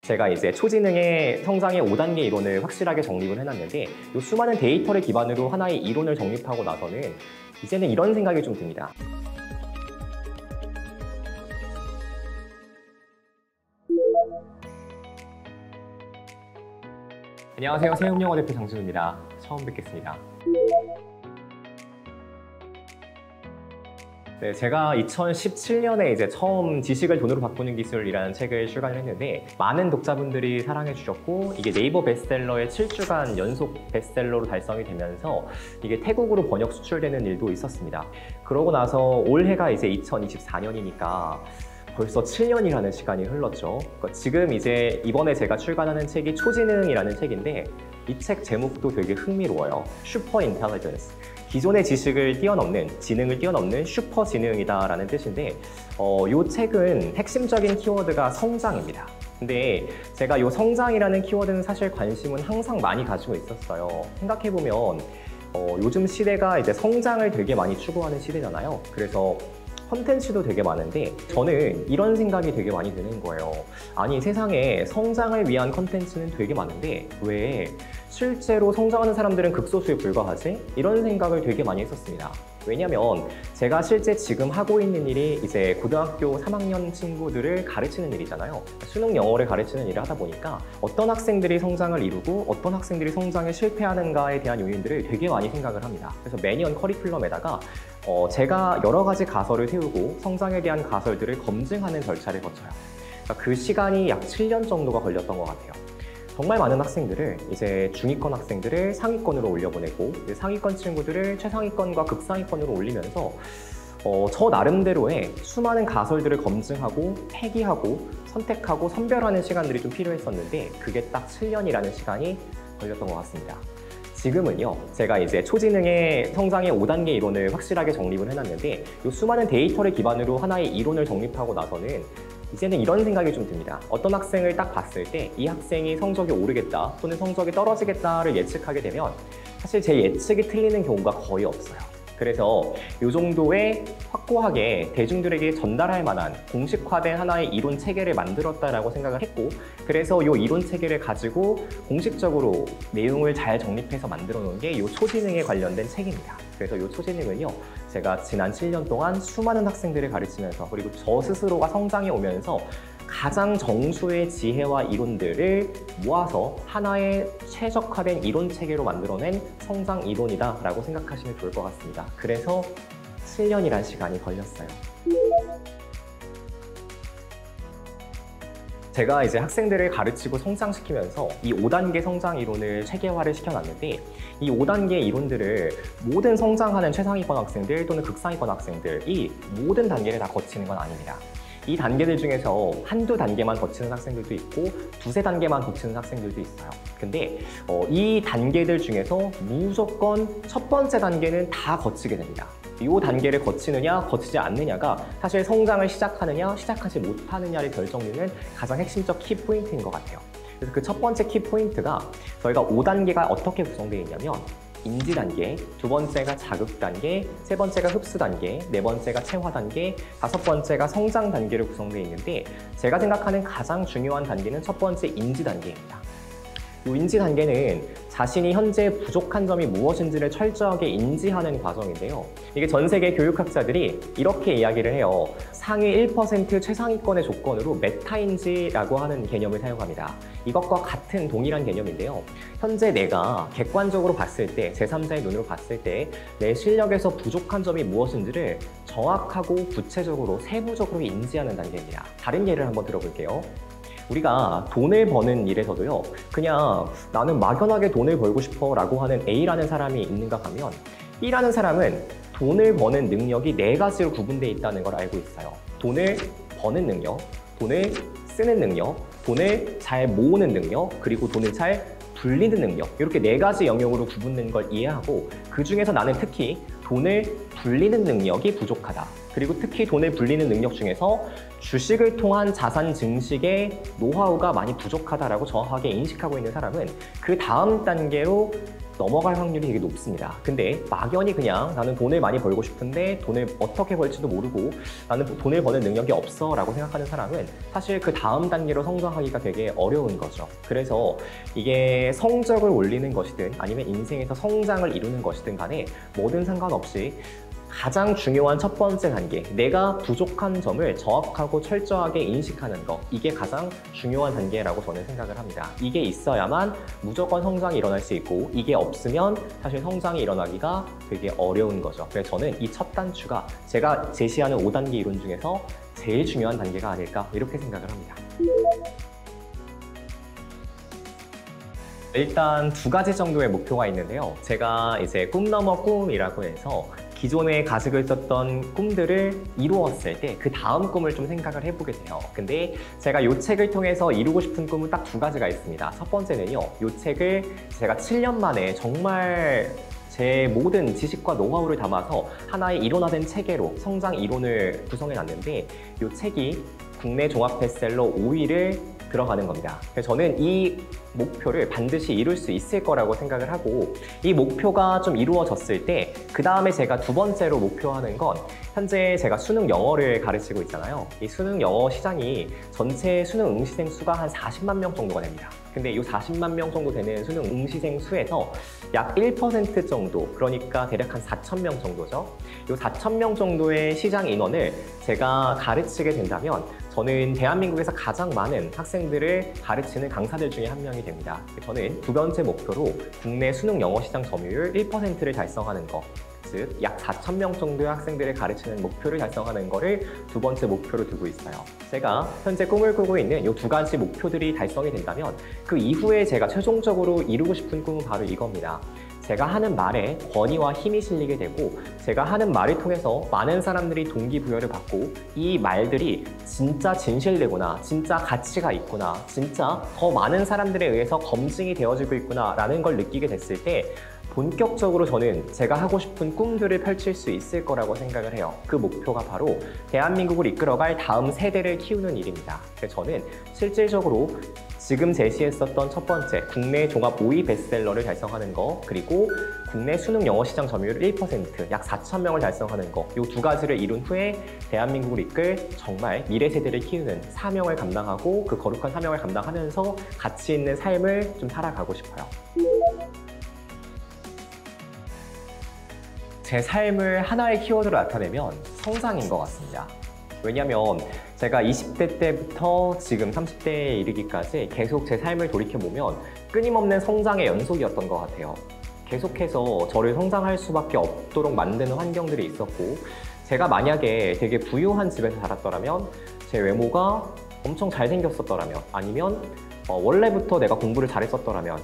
제가 이제 초지능의 성장의 5단계 이론을 확실하게 정립을 해놨는데 이 수많은 데이터를 기반으로 하나의 이론을 정립하고 나서는 이제는 이런 생각이 좀 듭니다. 안녕하세요. 세움영어 대표 장준우입니다. 처음 뵙겠습니다. 네, 제가 2017년에 이제 처음 지식을 돈으로 바꾸는 기술이라는 책을 출간을 했는데 많은 독자분들이 사랑해 주셨고 이게 네이버 베스트셀러의 7주간 연속 베스트셀러로 달성이 되면서 이게 태국으로 번역 수출되는 일도 있었습니다. 그러고 나서 올해가 이제 2024년이니까 벌써 7년이라는 시간이 흘렀죠. 지금 이제 이번에 제가 출간하는 책이 초지능이라는 책인데 이 책 제목도 되게 흥미로워요. 슈퍼 인텔리전스. 기존의 지식을 뛰어넘는, 지능을 뛰어넘는 슈퍼 지능이다라는 뜻인데 이 책은 핵심적인 키워드가 성장입니다. 근데 제가 이 성장이라는 키워드는 사실 관심은 항상 많이 가지고 있었어요. 생각해보면 요즘 시대가 이제 성장을 되게 많이 추구하는 시대잖아요. 그래서 콘텐츠도 되게 많은데 저는 이런 생각이 되게 많이 드는 거예요. 아니 세상에 성장을 위한 콘텐츠는 되게 많은데 왜 실제로 성장하는 사람들은 극소수에 불과하지? 이런 생각을 되게 많이 했었습니다. 왜냐면 제가 실제 지금 하고 있는 일이 이제 고등학교 3학년 친구들을 가르치는 일이잖아요. 수능 영어를 가르치는 일을 하다 보니까 어떤 학생들이 성장을 이루고 어떤 학생들이 성장에 실패하는가에 대한 요인들을 되게 많이 생각을 합니다. 그래서 매년 커리큘럼에다가 제가 여러 가지 가설을 세우고 성장에 대한 가설들을 검증하는 절차를 거쳐요. 그러니까 그 시간이 약 7년 정도가 걸렸던 것 같아요. 정말 많은 학생들을 이제 중위권 학생들을 상위권으로 올려보내고 상위권 친구들을 최상위권과 극상위권으로 올리면서 저 나름대로의 수많은 가설들을 검증하고 폐기하고 선택하고 선별하는 시간들이 좀 필요했었는데 그게 딱 7년이라는 시간이 걸렸던 것 같습니다. 지금은요, 제가 이제 초지능의 성장의 5단계 이론을 확실하게 정립을 해놨는데 이 수많은 데이터를 기반으로 하나의 이론을 정립하고 나서는 이제는 이런 생각이 좀 듭니다. 어떤 학생을 딱 봤을 때 이 학생이 성적이 오르겠다 또는 성적이 떨어지겠다를 예측하게 되면 사실 제 예측이 틀리는 경우가 거의 없어요. 그래서 이 정도의 확고하게 대중들에게 전달할 만한 공식화된 하나의 이론 체계를 만들었다라고 생각을 했고 그래서 이 이론 체계를 가지고 공식적으로 내용을 잘 정립해서 만들어 놓은 게 이 초지능에 관련된 책입니다. 그래서 이 초지능은요 제가 지난 7년 동안 수많은 학생들을 가르치면서 그리고 저 스스로가 성장해 오면서 가장 정수의 지혜와 이론들을 모아서 하나의 최적화된 이론 체계로 만들어낸 성장 이론이다 라고 생각하시면 좋을 것 같습니다. 그래서 7년이란 시간이 걸렸어요. 제가 이제 학생들을 가르치고 성장시키면서 이 5단계 성장 이론을 체계화를 시켜놨는데 이 5단계 이론들을 모든 성장하는 최상위권 학생들 또는 극상위권 학생들이 모든 단계를 다 거치는 건 아닙니다. 이 단계들 중에서 한두 단계만 거치는 학생들도 있고 두세 단계만 거치는 학생들도 있어요. 근데 이 단계들 중에서 무조건 첫 번째 단계는 다 거치게 됩니다. 이 단계를 거치느냐 거치지 않느냐가 사실 성장을 시작하느냐 시작하지 못하느냐를 결정짓는 가장 핵심적 키포인트인 것 같아요. 그래서 그 첫 번째 키포인트가 저희가 5단계가 어떻게 구성되어 있냐면 인지 단계, 두 번째가 자극 단계, 세 번째가 흡수 단계, 네 번째가 체화 단계, 다섯 번째가 성장 단계로 구성되어 있는데 제가 생각하는 가장 중요한 단계는 첫 번째 인지 단계입니다. 이 인지 단계는 자신이 현재 부족한 점이 무엇인지를 철저하게 인지하는 과정인데요. 이게 전 세계 교육학자들이 이렇게 이야기를 해요. 상위 1% 최상위권의 조건으로 메타인지라고 하는 개념을 사용합니다. 이것과 같은 동일한 개념인데요. 현재 내가 객관적으로 봤을 때, 제3자의 눈으로 봤을 때 내 실력에서 부족한 점이 무엇인지를 정확하고 구체적으로 세부적으로 인지하는 단계입니다. 다른 예를 한번 들어볼게요. 우리가 돈을 버는 일에서도요 그냥 나는 막연하게 돈을 벌고 싶어 라고 하는 A라는 사람이 있는가 하면 B라는 사람은 돈을 버는 능력이 네 가지로 구분되어 있다는 걸 알고 있어요. 돈을 버는 능력, 돈을 쓰는 능력, 돈을 잘 모으는 능력, 그리고 돈을 잘 불리는 능력, 이렇게 네 가지 영역으로 구분된 걸 이해하고 그 중에서 나는 특히 돈을 불리는 능력이 부족하다. 그리고 특히 돈을 불리는 능력 중에서 주식을 통한 자산 증식의 노하우가 많이 부족하다라고 정확하게 인식하고 있는 사람은 그 다음 단계로 넘어갈 확률이 되게 높습니다. 근데 막연히 그냥 나는 돈을 많이 벌고 싶은데 돈을 어떻게 벌지도 모르고 나는 돈을 버는 능력이 없어 라고 생각하는 사람은 사실 그 다음 단계로 성장하기가 되게 어려운 거죠. 그래서 이게 성적을 올리는 것이든 아니면 인생에서 성장을 이루는 것이든 간에 뭐든 상관없이 가장 중요한 첫 번째 단계, 내가 부족한 점을 정확하고 철저하게 인식하는 거, 이게 가장 중요한 단계라고 저는 생각을 합니다. 이게 있어야만 무조건 성장이 일어날 수 있고, 이게 없으면 사실 성장이 일어나기가 되게 어려운 거죠. 그래서 저는 이 첫 단추가 제가 제시하는 5단계 이론 중에서 제일 중요한 단계가 아닐까 이렇게 생각을 합니다. 일단 두 가지 정도의 목표가 있는데요. 제가 이제 꿈 넘어 꿈이라고 해서 기존에 가지고 있었던 꿈들을 이루었을 때 그 다음 꿈을 좀 생각을 해보게 돼요. 근데 제가 이 책을 통해서 이루고 싶은 꿈은 딱 두 가지가 있습니다. 첫 번째는요, 이 책을 제가 7년 만에 정말 제 모든 지식과 노하우를 담아서 하나의 이론화된 체계로 성장 이론을 구성해 놨는데, 이 책이 국내 종합 베스트셀러 5위를 들어가는 겁니다. 그래서 저는 이 목표를 반드시 이룰 수 있을 거라고 생각을 하고, 이 목표가 좀 이루어졌을 때 그 다음에 제가 두 번째로 목표하는 건, 현재 제가 수능 영어를 가르치고 있잖아요. 이 수능 영어 시장이 전체 수능 응시생 수가 한 40만 명 정도가 됩니다. 근데 이 40만 명 정도 되는 수능 응시생 수에서 약 1% 정도, 그러니까 대략 한 4천 명 정도죠. 이 4천 명 정도의 시장 인원을 제가 가르치게 된다면 저는 대한민국에서 가장 많은 학생들을 가르치는 강사들 중에 한 명이 됩니다. 저는 두 번째 목표로 국내 수능 영어 시장 점유율 1%를 달성하는 것, 즉 약 4천 명 정도의 학생들을 가르치는 목표를 달성하는 것을 두 번째 목표로 두고 있어요. 제가 현재 꿈을 꾸고 있는 이 두 가지 목표들이 달성이 된다면 그 이후에 제가 최종적으로 이루고 싶은 꿈은 바로 이겁니다. 제가 하는 말에 권위와 힘이 실리게 되고, 제가 하는 말을 통해서 많은 사람들이 동기부여를 받고, 이 말들이 진짜 진실되구나, 진짜 가치가 있구나, 진짜 더 많은 사람들에 의해서 검증이 되어지고 있구나 라는 걸 느끼게 됐을 때 본격적으로 저는 제가 하고 싶은 꿈들을 펼칠 수 있을 거라고 생각을 해요. 그 목표가 바로 대한민국을 이끌어갈 다음 세대를 키우는 일입니다. 그래서 저는 실질적으로 지금 제시했었던 첫 번째 국내 종합 5위 베스트셀러를 달성하는 거, 그리고 국내 수능 영어 시장 점유율 1%, 약 4천 명을 달성하는 거, 이 두 가지를 이룬 후에 대한민국을 이끌 정말 미래 세대를 키우는 사명을 감당하고, 그 거룩한 사명을 감당하면서 가치 있는 삶을 좀 살아가고 싶어요. 제 삶을 하나의 키워드로 나타내면 성장인 것 같습니다. 왜냐면 제가 20대 때부터 지금 30대에 이르기까지 계속 제 삶을 돌이켜보면 끊임없는 성장의 연속이었던 것 같아요. 계속해서 저를 성장할 수밖에 없도록 만드는 환경들이 있었고, 제가 만약에 되게 부유한 집에서 자랐더라면, 제 외모가 엄청 잘생겼었더라면, 아니면 원래부터 내가 공부를 잘했었더라면,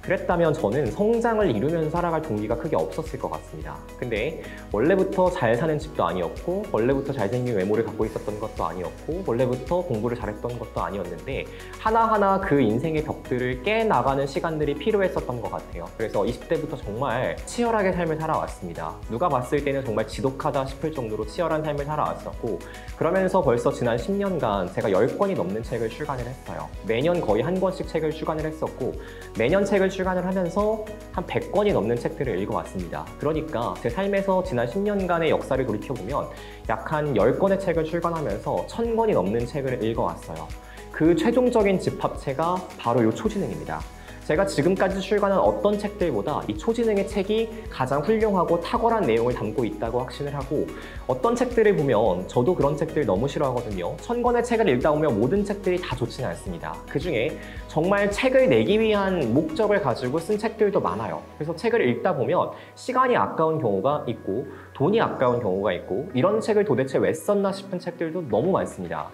그랬다면 저는 성장을 이루면서 살아갈 동기가 크게 없었을 것 같습니다. 근데 원래부터 잘 사는 집도 아니었고, 원래부터 잘생긴 외모를 갖고 있었던 것도 아니었고, 원래부터 공부를 잘했던 것도 아니었는데, 하나하나 그 인생의 벽들을 깨나가는 시간들이 필요했었던 것 같아요. 그래서 20대부터 정말 치열하게 삶을 살아왔습니다. 누가 봤을 때는 정말 지독하다 싶을 정도로 치열한 삶을 살아왔었고, 그러면서 벌써 지난 10년간 제가 10권이 넘는 책을 출간을 했어요. 매년 거의 한 권씩 책을 출간을 했었고, 매년 책을 출간을 하면서 한 100권이 넘는 책들을 읽어왔습니다. 그러니까 제 삶에서 지난 10년간의 역사를 돌이켜보면 약 한 10권의 책을 출간하면서 1000권이 넘는 책을 읽어왔어요. 그 최종적인 집합체가 바로 이 초지능입니다. 제가 지금까지 출간한 어떤 책들보다 이 초지능의 책이 가장 훌륭하고 탁월한 내용을 담고 있다고 확신을 하고, 어떤 책들을 보면 저도 그런 책들 너무 싫어하거든요. 1000권의 책을 읽다 보면 모든 책들이 다 좋지는 않습니다. 그 중에 정말 책을 내기 위한 목적을 가지고 쓴 책들도 많아요. 그래서 책을 읽다 보면 시간이 아까운 경우가 있고, 돈이 아까운 경우가 있고, 이런 책을 도대체 왜 썼나 싶은 책들도 너무 많습니다.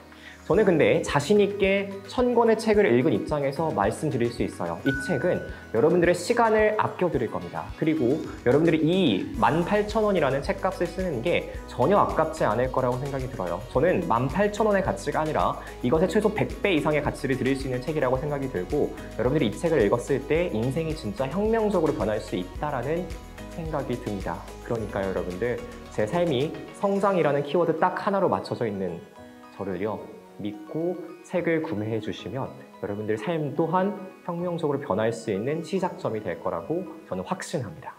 저는 근데 자신 있게 1000권의 책을 읽은 입장에서 말씀드릴 수 있어요. 이 책은 여러분들의 시간을 아껴드릴 겁니다. 그리고 여러분들이 이 18,000원이라는 책값을 쓰는 게 전혀 아깝지 않을 거라고 생각이 들어요. 저는 18,000원의 가치가 아니라 이것의 최소 100배 이상의 가치를 드릴 수 있는 책이라고 생각이 들고, 여러분들이 이 책을 읽었을 때 인생이 진짜 혁명적으로 변할 수 있다라는 생각이 듭니다. 그러니까요, 여러분들, 제 삶이 성장이라는 키워드 딱 하나로 맞춰져 있는 저를요, 믿고 책을 구매해 주시면 여러분들 삶 또한 혁명적으로 변할 수 있는 시작점이 될 거라고 저는 확신합니다.